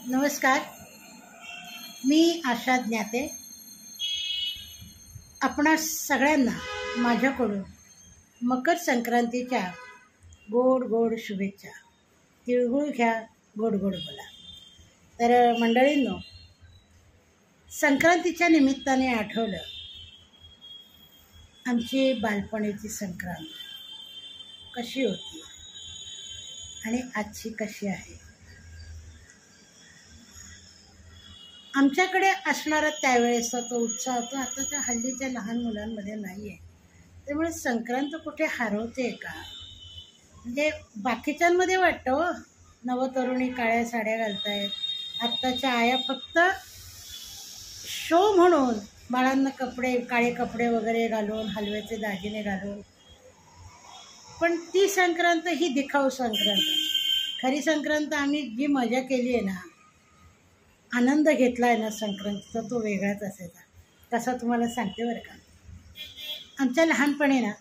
नमस्कार, मी आशा ज्ञाते. आपणा सगळ्यांना माझ्याकडून मकर संक्रांतीच्या गोड गोड शुभेच्छा. तिळगुळ घ्या, गोड गोड बोला. तर मंडळींनो, संक्रांतीच्या निमित्ताने आठवलं आमची बालपणीची संक्रांत कशी होती आणि आजची कशी आहे. आमच्याकडे असणारा त्यावेळेचा तो उत्साह तो आताच्या हल्लीच्या लहान मुलांमध्ये नाही आहे. त्यामुळे संक्रांत कुठे हरवते का, म्हणजे बाकीच्यांमध्ये वाटतं हो, नवतरुणी काळ्या साड्या घालतायत, आत्ताच्या आया फक्त शो म्हणून बाळांना कपडे, काळे कपडे वगैरे घालून, हलव्याचे दागिने घालून. पण ती संक्रांत ही दिखाऊ संक्रांत. खरी संक्रांत आम्ही जी मजा केली आहे ना, आनंद घेतला आहे ना संक्रांतीचा, तो वेगळाच असायचा. कसा तुम्हाला सांगते बरं का. आमच्या लहानपणी ना,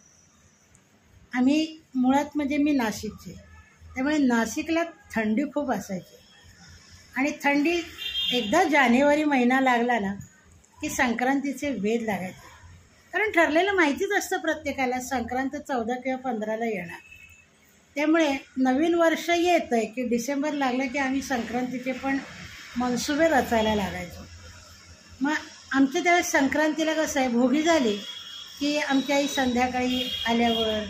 आम्ही मुळात म्हणजे मी नाशिकचे, त्यामुळे नाशिकला थंडी खूप असायची. आणि थंडी एकदा जानेवारी महिना लागला ना की संक्रांतीचे वेध लागायचे. कारण ठरलेलं माहितीच असतं प्रत्येकाला, संक्रांत 14 किंवा 15ला येणार. त्यामुळे नवीन वर्ष येतं आहे की डिसेंबर लागलं की आम्ही संक्रांतीचे पण मनसुबे रचायला लागायचो. मग आमच्या त्यावेळेस संक्रांतीला कसं आहे, भोगी झाली की आमच्या आई संध्याकाळी आल्यावर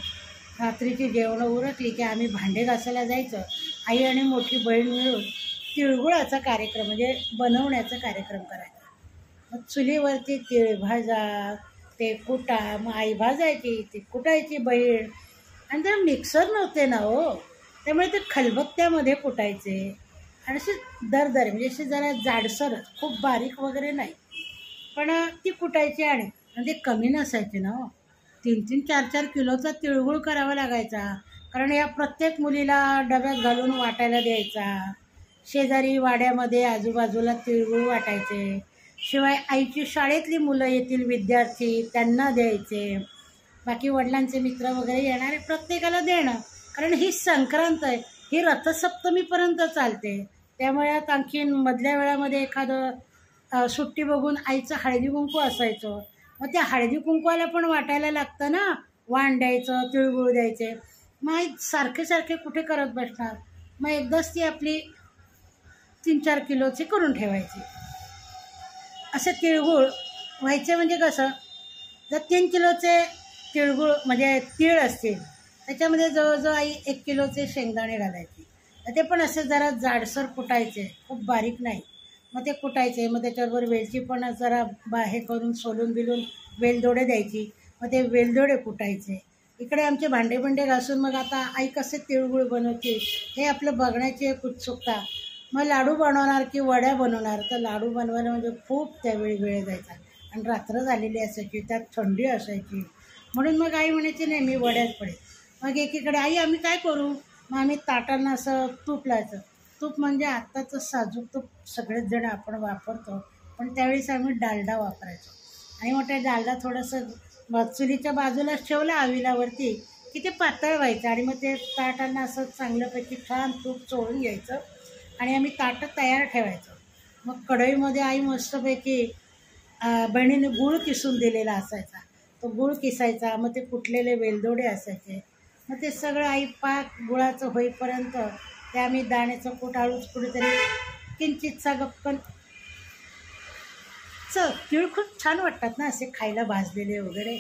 रात्रीची जेवणं उरकली की आम्ही भांडे घासायला जायचं. आई आणि मोठी बहीण मिळून तिळगुळाचा कार्यक्रम म्हणजे बनवण्याचा कार्यक्रम करायचा. मग चुलीवरती तिळ भाजा, ते कुटा, मग आई भाजायची, ती कुटायची बहीण. आणि ते मिक्सर नव्हते ना हो, त्यामुळे ते खलबत्त्यामध्ये कुटायचे. आणि असे दरदर म्हणजे असे जरा जाडसर, खूप बारीक वगैरे नाही, पण ती कुटायची. आणि ते कमी नसायचे ना हो, 3-3, 4-4 किलोचा तिळगुळ करावा लागायचा. कारण या प्रत्येक मुलीला डब्यात घालून वाटायला द्यायचा. शेजारी वाड्यामध्ये आजूबाजूला तिळगुळ वाटायचे. शिवाय आईची शाळेतली मुलं येतील विद्यार्थी, त्यांना द्यायचे. बाकी वडिलांचे मित्र वगैरे येणारे प्रत्येकाला देणं. कारण ही संक्रांत आहे, ही रथसप्तमीपर्यंत चालते. त्यामुळे आणखीन मधल्या वेळामध्ये एखादं सुट्टी बघून आईचं हळदी कुंकू असायचं. मग त्या हळदी कुंकवाला पण वाटायला लागतं ना, वाण द्यायचं, तिळगुळ द्यायचे. मग आई सारखे सारखे कुठे करत बसणार. मग एकदाच ती आपली 3-4 किलोची करून ठेवायची. असे तिळगुळ व्हायचे. म्हणजे कसं, जर 3 किलोचे तिळगुळ म्हणजे तीळ असतील, त्याच्यामध्ये जवळजवळ आई 1 किलोचे शेंगदाणे घालायचे. ते पण असे जरा जाडसर कुटायचे, खूप बारीक नाही. मग ते कुटायचे. मग त्याच्याबरोबर वेलची पण जरा हे करून सोलून बिलून वेलदोडे द्यायची. मग ते वेलदोडे कुटायचे. इकडे आमचे भांडे घासून मग आता आई कसे तिळगुळ बनवते हे आपलं बघण्याची एक उत्सुकता. मग लाडू बनवणार की वड्या बनवणार. तर लाडू बनवायला म्हणजे खूप त्यावेळी वेळ जायचा. आणि रात्र झालेली असायची, त्यात थंडी असायची. म्हणून मग आई म्हणायची नाही, मी वड्याच पडेल. मग एकीकडे आई आम्ही काय करू, मग आम्ही ताटांना असं तूप लावायचं. तूप म्हणजे आत्ताचं साजूक तूप सगळेच जण आपण वापरतो, पण त्यावेळेस आम्ही डालडा वापरायचो. आणि मग त्या डालडा थोडंसं चुलीच्या बाजूलाच ठेवलं आविलावरती की ते पातळ व्हायचं. आणि मग ते ताटांना असं चांगल्यापैकी छान तूप चोळून घ्यायचं आणि आम्ही ताटं तयार ठेवायचो. मग कढईमध्ये आई मस्तपैकी बहिणीने गूळ किसून दिलेला असायचा, तो गूळ किसायचा. मग ते कुटलेले वेलदोडे असायचे. मग ते सगळं आई पाक गुळाचं होईपर्यंत ते आम्ही दाण्याचं कूट हळूच कुठेतरी किंचितचा गप्पन तीळ खूप छान वाटतात ना असे खायला भाजलेले वगैरे.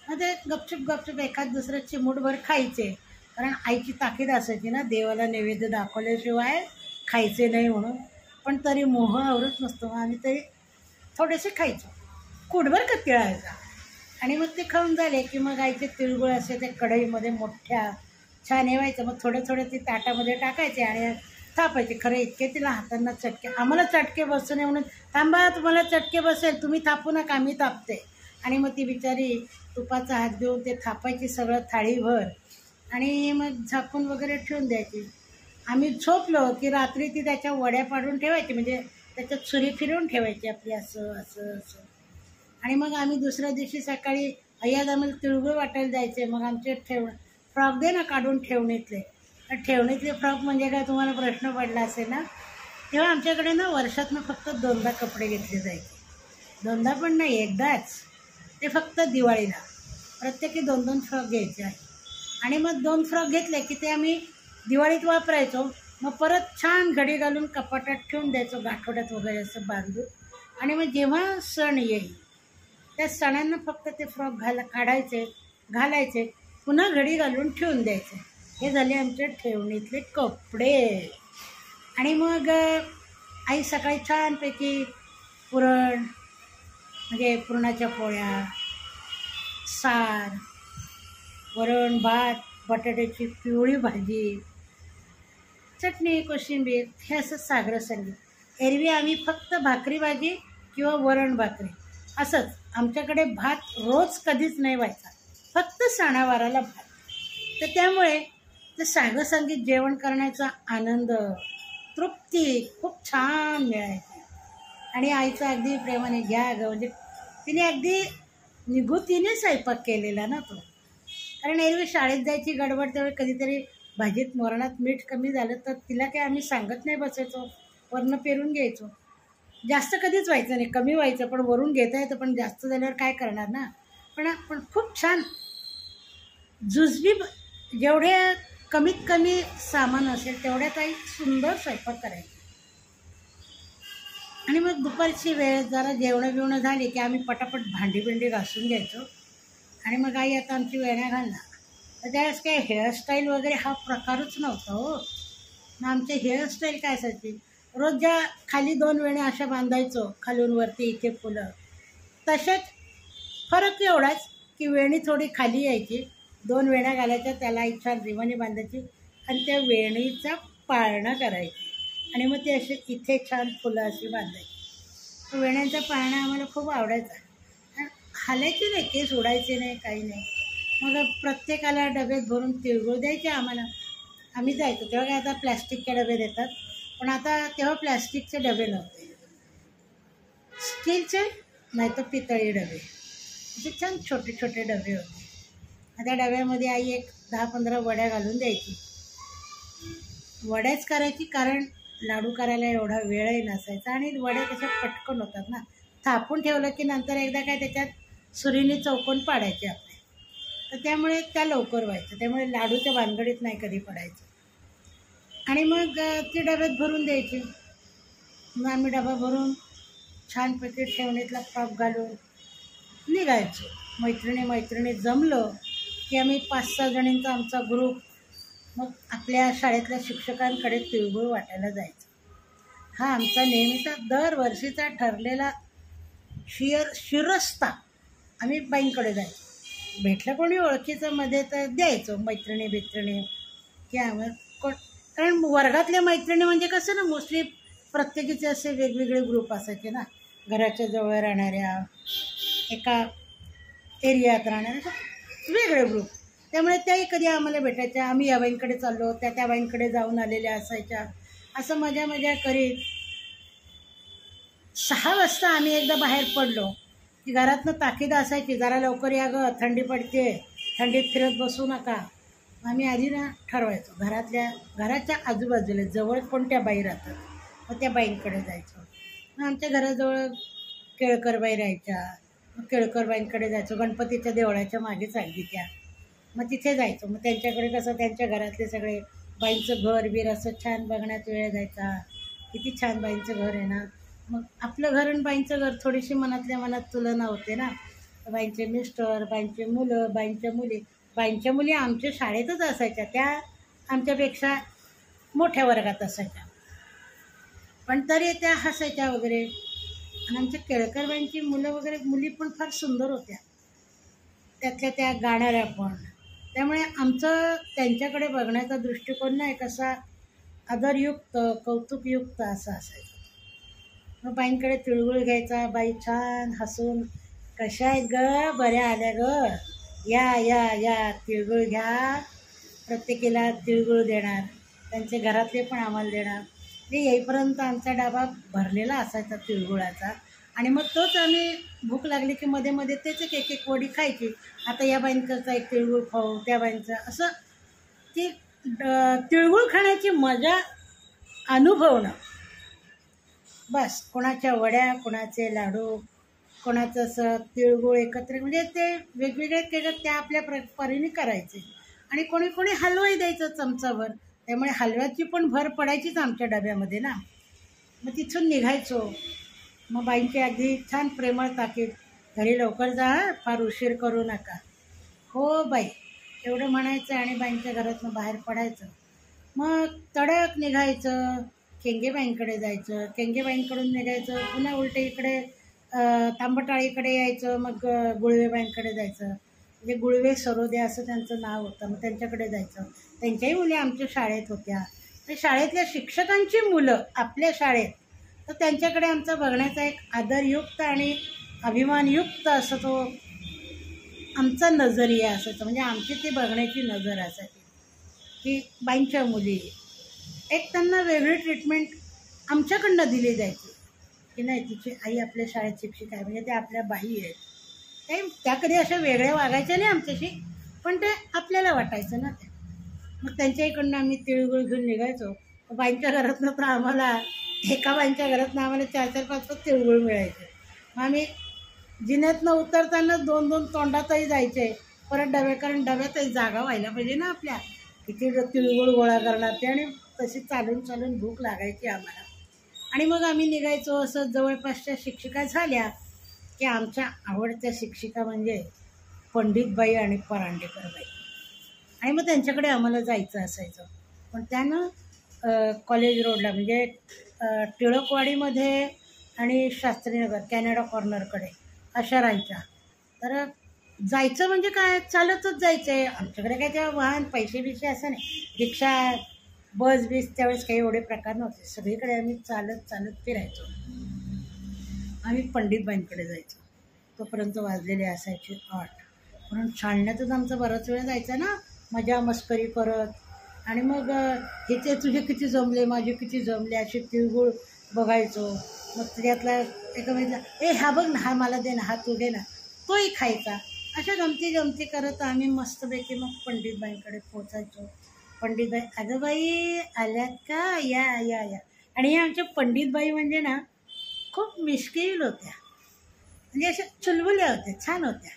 मग ते गपचूप एखाद दुसरं चिमूटभर खायचे. कारण आईची ताकीद असायची ना, देवाला नैवेद्य दाखवल्याशिवाय खायचे नाही म्हणून. पण तरी मोह आवरत नसतो, आम्ही तरी थोडेसे खायचो, कुटभर का तिळायचा. आणि मग ते खाऊन झाले की मग आईचे तिळगुळ असे ते कढईमध्ये मोठ्या छान येवायचं. मग थोडे ती ताटामध्ये टाकायचे आणि थापायचे. खरं इतके तिला हातांना चटके, आम्हाला चटके बसू नये म्हणून, थांबा तुम्हाला चटके बसेल, तुम्ही थापू नका, मी थापते. आणि मग ती बिचारी तुपाचा हात देऊन ते थापायची सगळं थाळीभर. आणि मग झाकून वगैरे ठेवून द्यायची. आम्ही झोपलो की रात्री ती त्याच्या वड्या पाडून ठेवायची, म्हणजे त्याच्यात सुरी फिरवून ठेवायची आपली असं असं असं. आणि मग आम्ही दुसऱ्या दिवशी सकाळी अय्याद आम्हाला तिळगुळ वाटायला जायचे. मग आमचे फ्रॉक दे ना काढून ठेवणीतले. ठेवणीतले फ्रॉक म्हणजे काय तुम्हाला प्रश्न पडला असेल ना. तेव्हा आमच्याकडे ना वर्षातनं फक्त 2दा कपडे घेतले जायचे. 2दा पण नाही, एकदाच. ते फक्त दिवाळीला प्रत्येकी 2-2 फ्रॉक घ्यायचे आहे. आणि मग 2 फ्रॉक घेतले की ते आम्ही दिवाळीत वापरायचो. मग परत छान घडी घालून कपाटात ठेवून द्यायचो, गाठोड्यात वगैरे असं बांधून. आणि मग जेव्हा सण येईल त्या सणांना फक्त ते फ्रॉक काढायचे, घालायचे, पुन्हा घडी घालून ठेवून द्यायचे. हे झाले आमच्या ठेवणीतले कपडे. आणि मग आई सकाळी छानपैकी पुरण, म्हणजे पुरणाच्या पोळ्या, सार, वरण भात, बटाट्याची पिवळी भाजी, चटणी, कोशिंबीर, हे असं सागरं संगीत. एरवी आम्ही फक्त भाकरी भाजी किंवा वरण भाकरी असंच. आमच्याकडे भात रोज कधीच नाही व्हायचा, फक्त सणावाराला भात. तर त्यामुळे ते सागरं संगीत जेवण करण्याचा आनंद, तृप्ती खूप छान मिळायची. आणि आईचं अगदी प्रेमाने घ्या गं, म्हणजे तिने अगदी निगुतीने स्वयंपाक केलेला ना तो. कारण एरवी शाळेत जायची गडबड, त्यावेळी कधीतरी भाजीत मोरणात मीठ कमी झालं तर तिला काय आम्ही सांगत नाही बसायचो, वरनं पेरून घ्यायचो. जास्त कधीच व्हायचं नाही, कमी व्हायचं, पण वरून घेता येतं, पण जास्त झाल्यावर काय करणार ना. पण खूप छान जुजबी, जेवढे कमीत कमी सामान असेल तेवढ्यात आई सुंदर स्वयंपाक करायची. आणि मग दुपारची वेळ जरा जेवणं झाली की आम्ही पटापट भांडी घासून घ्यायचो. आणि मग आई आता आमची वेण्या घालणार. तर त्यावेळेस काय हेअरस्टाईल वगैरे हा प्रकारच नव्हता हो. मग आमची हेअरस्टाईल काय असायची, रोज ज्या खाली 2 वेण्या अशा बांधायचो, खालून वरती इथे फुलं, तसेच फरक एवढाच की वेणी थोडी खाली यायची, 2 वेण्या घालायच्या, त्याला एक छान रिवणी बांधायची आणि त्या वेणीचा पाळणा करायची. आणि मग ते असे इथे छान फुलं अशी बांधायची. वेण्यांचा पाळणा आम्हाला खूप आवडायचा. हालायचे नाही, केस उडायचे नाही, काही नाही. मग प्रत्येकाला डब्यात भरून तिळगुळ द्यायचे आम्हाला. आम्ही जायचो. तेव्हा काय आता प्लॅस्टिकचे डबे देतात, पण आता तेव्हा प्लॅस्टिकचे डबे नव्हते, स्टीलचे नाही तर पितळी डबे, असे छान छोटे छोटे डबे होते. त्या डब्यामध्ये आई एक 10-15 वड्या घालून द्यायची. वड्याच करायची, कारण लाडू करायला एवढा वेळही नसायचा आणि वड्या कशा पटकन होतात ना. थापून ठेवलं की नंतर एकदा काय त्याच्यात सुरीने चौकोन पाडायचे आपले, तर त्यामुळे त्या लवकर व्हायचं. त्यामुळे लाडूच्या भानगडीत नाही कधी पडायचं. आणि मग ती डब्यात भरून द्यायची. मग आम्ही डबा भरून छानपैकी ठेवणीतला फ्रॉक घालून निघायचो. मैत्रिणी जमलो की आम्ही 5-6 जणींचा आमचा ग्रुप मग आपल्या शाळेतल्या शिक्षकांकडे तिळगुळ वाटायला जायचं. हा आमचा नेहमीचा दरवर्षीचा ठरलेला शिरस्ता. आम्ही बाईंकडे जायचो. भेटलं कोणी ओळखीचं मध्ये तर द्यायचो, मैत्रिणी की आम्ही कारण वर्गातल्या मैत्रिणी म्हणजे कसं ना, मोस्टली प्रत्येकीचे असे वेगवेगळे ग्रुप असायचे ना, घराच्या जवळ राहणाऱ्या, एका एरियात राहणाऱ्या, वेगळे ग्रुप. त्यामुळे त्याही कधी आम्हाला भेटायच्या. आम्ही या बाईंकडे चाललो, त्या बाईंकडे जाऊन आलेल्या असायच्या. असं मजा करीत 6 वाजता आम्ही एकदा बाहेर पडलो की घरातनं ताकीद असायची, जरा लवकर या गं, थंडी पडते, थंडीत फिरत बसू नका. आम्ही आधी ना ठरवायचो, घराच्या आजूबाजूला जवळ कोणत्या बाई राहतात, मग त्या बाईंकडे जायचो. मग आमच्या घराजवळ केळकरबाई राहायच्या, मग केळकरबाईंकडे जायचो. गणपतीच्या देवळाच्या मागेच अगदी त्या, मग तिथे जायचो. मग त्यांच्याकडे कसं त्यांच्या घरातले सगळे बाईंचं घर बीर असं छान बघण्यात वेळ जायचा. किती छान बाईंचं घर आहे ना. मग आपलं घर आणि बाईंचं घर थोडीशी मनातल्या मनात तुलना होते ना. बाईंचे मिस्टर, बाईंचे मुलं, बाईंच्या मुली आमच्या शाळेतच असायच्या, त्या आमच्यापेक्षा मोठ्या वर्गात असायच्या, पण तरी त्या हसायच्या वगैरे. आणि आमच्या केळकरबाईंची मुलं वगैरे, मुली पण फार सुंदर होत्या, त्यातल्या त्या गाणाऱ्या पण. त्यामुळे आमचं त्यांच्याकडे बघण्याचा दृष्टिकोन नाही कसा आदरयुक्त, कौतुकयुक्त असा असायचा. मग बाईंकडे तिळगुळ घ्यायचा. बाई छान हसून, कशा आहेत ग, बऱ्या आल्या ग, या तिळगुळ घ्या. प्रत्येकीला तिळगुळ देणार, त्यांचे घरातले पण आम्हाला देणार. ते येईपर्यंत आमचा डबा भरलेला असायचा तिळगुळाचा. आणि मग तोच आम्ही भूक लागली की मध्ये तेच एक वडी खायची. आता या बाईंचा एक तिळगुळ खाऊ, त्या बाईंचा, असं ती तिळगुळ खाण्याची मजा अनुभवणं बस कोणाच्या वड्या, कोणाचे लाडू, कोणाचं असं तिळगुळ एकत्र, म्हणजे ते वेगवेगळे केलं त्या आपल्या परीने करायचे. आणि कोणी कोणी हलवाही द्यायचं चमचाभर, त्यामुळे हलव्याची पण भर पडायचीच आमच्या डब्यामध्ये ना. मग तिथून निघायचो. मग बाईंची अगदी छान प्रेमळ ताकीद, घरी लवकर जा, फार उशीर करू नका. हो बाई एवढं म्हणायचं आणि बाईंच्या घरातून बाहेर पडायचं. मग तडक निघायचं, केंगेबाईंकडे जायचं, केंगेबाईंकडून निघायचं, पुन्हा उलटे इकडे तांबटाळीकडे यायचं, मग गुळवेबाईंकडे जायचं. म्हणजे गुळवे सरोदे असं त्यांचं नाव होतं. मग त्यांच्याकडे जायचं. त्यांच्याही मुली आमच्या शाळेत होत्या. शाळेतल्या शिक्षकांची मुलं आपल्या शाळेत, तर त्यांच्याकडे आमचा बघण्याचा एक आदरयुक्त आणि अभिमानयुक्त असं तो आमचा नजरिया असायचा. म्हणजे आमची ती बघण्याची नजर असायची की बाईंच्या मुली, एक त्यांना वेगळी ट्रीटमेंट आमच्याकडनं दिली जायची की नाही तिची आई आपल्या शाळेत शिक्षिका आहे, म्हणजे त्या आपल्या बाई आहेत. काही त्या कधी अशा वेगळ्या वागायच्या नाही आमच्याशी, पण ते आपल्याला वाटायचं ना ते. मग त्यांच्या इकडनं आम्ही तिळगुळ घेऊन निघायचो. बाईंच्या घरातनं तर आम्हाला, एका बाईंच्या घरातनं आम्हाला 4-4, 5-5 तिळगुळ मिळायचे. मग आम्ही जिन्यातनं उतरताना 2-2 तोंडातही जायचे परत डबे, कारण डब्यातही जागा व्हायला पाहिजे ना आपल्या, किती तिळगुळ गोळा करणार ते. आणि तशी चालून चालून भूक लागायची आम्हाला. आणि मग आम्ही निघायचो. असं जवळपासच्या शिक्षिका झाल्या की आमच्या आवडत्या शिक्षिका म्हणजे पंडितबाई आणि परांडेकरबाई. आणि मग त्यांच्याकडे आम्हाला जायचं असायचं. पण त्यानं कॉलेज रोडला, म्हणजे टिळकवाडीमध्ये आणि शास्त्रीनगर कॅनडा कॉर्नरकडे अशा राहायच्या. तर जायचं म्हणजे काय, चालतच जायचं आहे. आमच्याकडे काय तेव्हा वाहन पैसे बिसे असं नाही, रिक्षा बस बीस त्यावेळेस काही एवढे प्रकार नव्हते. सगळीकडे आम्ही चालत चालत फिरायचो. आम्ही पंडितबाईंकडे जायचो. तोपर्यंत वाजलेले असायचे 8. म्हणून शाळण्यातच आमचा बराच वेळ जायचा ना, मजा मस्करी करत. आणि मग हिचे तुझे किती जमले, माझे किती जमले, असे तिळगुळ बघायचो. मग त्यातला एका म्हटला, ए हा बघ ना, हा मला दे ना, हा तू दे ना, तोही खायचा. अशा गमती गमती करत आम्ही मस्तपैकी मग पंडितबाईंकडे पोचायचो. पंडितबाई, अगं बाई आल्यात का, या या या. आणि या आमच्या पंडितबाई म्हणजे ना खूप मिश्किल होत्या, म्हणजे अशा चुलबुल्या होत्या, छान होत्या,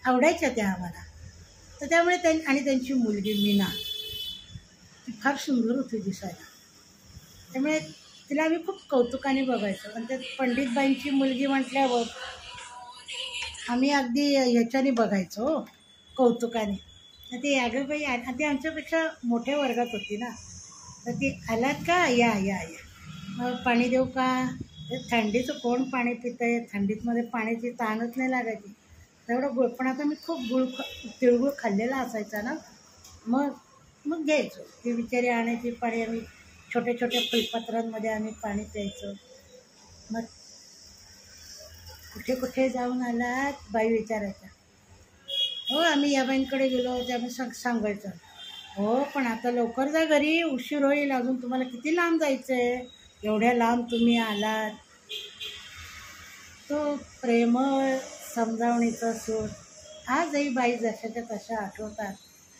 आवडायच्या त्या आम्हाला. तर त्यामुळे आणि त्यांची मुलगी मीना, ती फार सुंदर होती दिसायला. त्यामुळे तिला आम्ही खूप कौतुकाने बघायचो. आणि त्या पंडितबाईंची मुलगी म्हटल्यावर आम्ही अगदी ह्याच्याने बघायचो, कौतुकाने. तर ती अगं बाई, ती आमच्यापेक्षा मोठ्या वर्गात होती ना. तर ती आलात का, या या या, मग पाणी देऊ का. थंडीचं कोण पाणी पितं आहे, थंडीतमध्ये पाण्याची ताणच नाही लागायची. तेवढं गुळ, पण आता मी खूप तिळगुळ खाल्लेला असायचा ना. मग घ्यायचो. ती बिचारी आणायची पाणी, आम्ही छोट्या छोट्या फुलपत्रांमध्ये आम्ही पाणी प्यायचो. मग कुठे कुठे जाऊन आलात बाई विचारायच्या. हो आम्ही या बाईंकडे गेलो, ते आम्ही सांगायचं. हो पण आता लवकर जा घरी, उशीर होईल, अजून तुम्हाला किती लांब जायचं आहे, एवढ्या लांब तुम्ही आलात. तो प्रेमळ समजावणीचा सूर आजही बाई जशाच्या तशा आठवतात.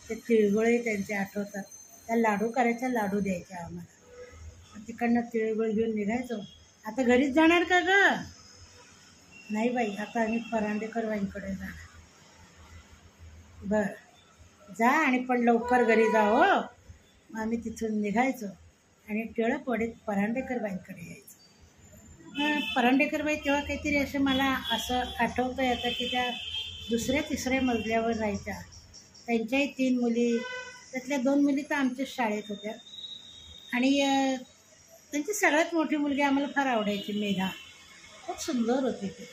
ते तिळगुळही त्यांचे आठवतात. त्या लाडू करायच्या, लाडू द्यायच्या आम्हाला. तिकडनं तिळगुळ घेऊन निघायचो. आता घरीच जाणार का गं, नाही बाई आता आम्ही परांडेकर बाईंकडे जाणार. बरं जा, आणि पण लवकर घरी जा हो. मग आम्ही तिथून निघायचो आणि टिळकवाडीत परांडेकर बाईंकडे यायचो. परांडेकरबाई तेव्हा काहीतरी असं मला असं आठवतं येतं की त्या 2ऱ्या-3ऱ्या मजल्यावर राहायच्या. त्यांच्याही 3 मुली, त्यातल्या 2 मुली तर आमच्याच शाळेत होत्या. आणि त्यांची सगळ्यात मोठी मुलगी आम्हाला फार आवडायची, मेघा, खूप सुंदर होती ती.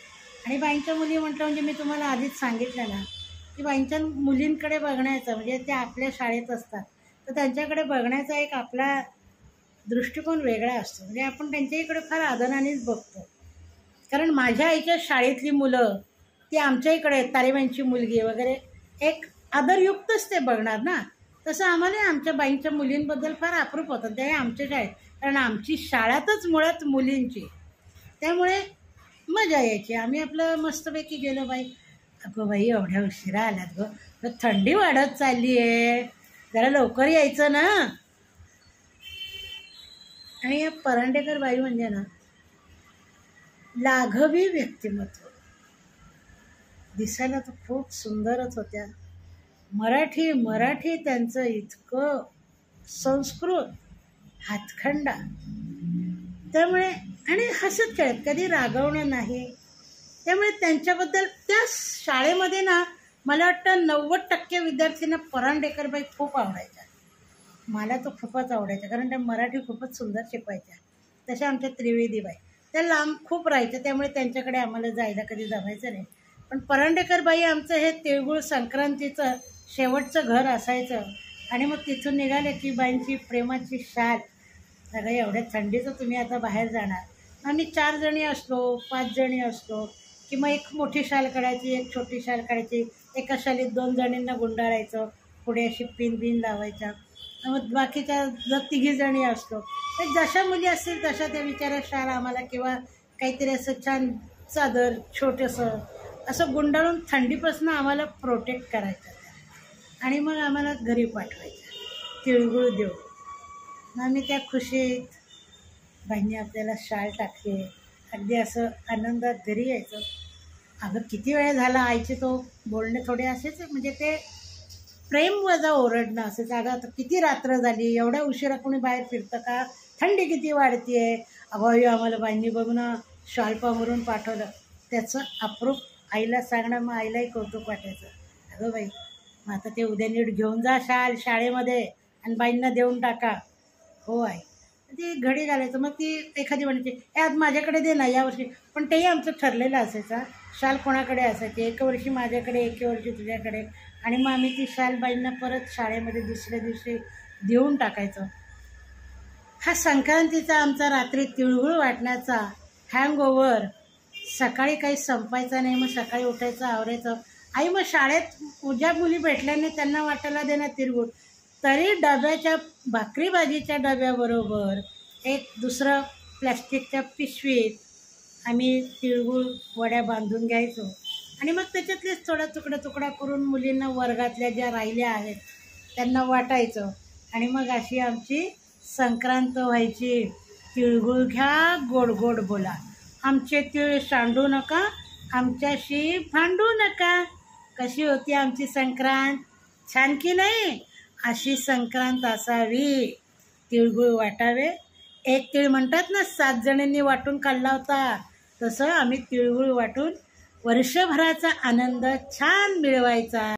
आणि बाईंच्या मुली म्हटलं म्हणजे मी तुम्हाला आधीच सांगितलं ना की बाईंच्या मुलींकडे बघण्याचं म्हणजे त्या आपल्या शाळेत असतात, तर त्यांच्याकडे बघण्याचा एक आपला दृष्टिकोन वेगळा असतो. म्हणजे आपण त्यांच्या इकडे फार आदरानेच बघतो. कारण माझ्या आईच्या शाळेतली मुलं ती आमच्या इकडे तारेबाईंची मुलगी वगैरे एक आदरयुक्तच ते बघणार ना. तसं आम्हाला आमच्या बाईंच्या मुलींबद्दल फार अप्रूप होतं ते आमच्या शाळेत, कारण आमची शाळातच मुळात मुलींची. त्यामुळे मजा यायची. आम्ही आपलं मस्तपैकी गेलो. बाई अगं बाई एवढ्या उशिरा आल्यात गं, थंडी वाढत चालली आहे, जरा लवकर यायचं ना. आणि या परांडेकर बाई म्हणजे ना लाघवी व्यक्तिमत्व. दिसायला तर खूप सुंदरच होत्या. मराठी त्यांचं इतकं संस्कृत हातखंडा. त्यामुळे आणि हसत खेळत, कधी रागवणं नाही. त्यामुळे त्यांच्याबद्दल त्या शाळेमध्ये ना मला वाटतं 90% विद्यार्थ्यांना परांडेकरबाई खूप आवडायच्या. मला तो खूपच आवडायचा, कारण त्या मराठी खूपच सुंदर शिकवायच्या. तशा आमच्या त्रिवेदीबाई त्या लांब खूप राहायच्या, त्यामुळे त्यांच्याकडे आम्हाला जायला कधी जमायचं नाही. पण परांडेकरबाई आमचं हे तिळगुळ संक्रांतीचं शेवटचं घर असायचं. आणि मग तिथून निघाले की बाईंची प्रेमाची शाल. सगळं एवढ्या थंडीचं तुम्ही आता बाहेर जाणार. आम्ही 4 जणी असलो, 5 जणी असलो की मग एक मोठी शाल काढायची, एक छोटी शाल काढायची. एका शालीत 2 जणींना गुंडाळायचं, पुढे अशी पिन लावायच्या. मग बाकीच्या जर 3 जणी असतो तर जशा मुली असतील तशा त्या विचारा शाल आम्हाला किंवा काहीतरी असं छान चादर छोटंसं असं गुंडाळून थंडीपासून आम्हाला प्रोटेक्ट करायचं. आणि मग आम्हाला घरी पाठवायचं तिळगुळ देऊ. आम्ही त्या खुशीत बाईंनी आपल्याला शाळ टाकली, अगदी असं आनंदात घरी यायचं. अगं किती वेळ झाला, आईचे तो बोलणे थोडे असेच, म्हणजे ते प्रेम वजा ओरडणं असेच. अगं आता किती रात्र झाली, एवढ्या उशिरा कोणी बाहेर फिरतं का, थंडी किती वाढती आहे. अगं आम्हाला बाईंनी बघ ना शाल पांघरून पाठवलं. त्याचं अप्रूप आईला सांगणं, मग आईलाही कौतुक वाटायचं. अगं बाई मग आता ते उद्या नीट घेऊन जा शाल शाळेमध्ये आणि बाईंना देऊन टाका. हो आई. ती घडी घालायचं. मग ती एखादी म्हणायची आज माझ्याकडे दे ना यावर्षी. पण तेही आमचं ठरलेलं असायचं. शाल कोणाकडे असायची, एक वर्षी माझ्याकडे, एक वर्षी तुझ्याकडे. आणि मग आम्ही ती शाल बाईंना परत शाळेमध्ये दुसऱ्या दिवशी देऊन टाकायचं. हा संक्रांतीचा आमचा रात्री तिळगुळ वाटण्याचा हँगओव्हर सकाळी काही संपायचा नाही. मग सकाळी उठायचं, आवरायचं. आई मग शाळेत ज्या मुली भेटल्याने त्यांना वाटायला देणार तिळगुळ. तरी डब्याच्या भाकरी भाजीच्या डब्याबरोबर एक दुसरं प्लॅस्टिकच्या पिशवीत आम्ही तिळगुळ वड्या बांधून घ्यायचो. आणि मग त्याच्यातलेच थोडा तुकडा करून मुलींना वर्गातल्या ज्या राहिल्या आहेत त्यांना वाटायचं. आणि मग अशी आमची संक्रांत व्हायची. तिळगुळ घ्या, गोड गोड बोला, आमचे तिळ सांडू नका, आमच्याशी भांडू नका. कशी होती आमची संक्रांत, छान की नाही. अशी संक्रांत असावी. तिळगुळ वाटावे. एक तीळ म्हणतात ना 7 जणींनी वाटून खाल्ला होता, तसं आम्ही तिळगुळ वाटून वर्षभराचा आनंद छान मिळवायचा.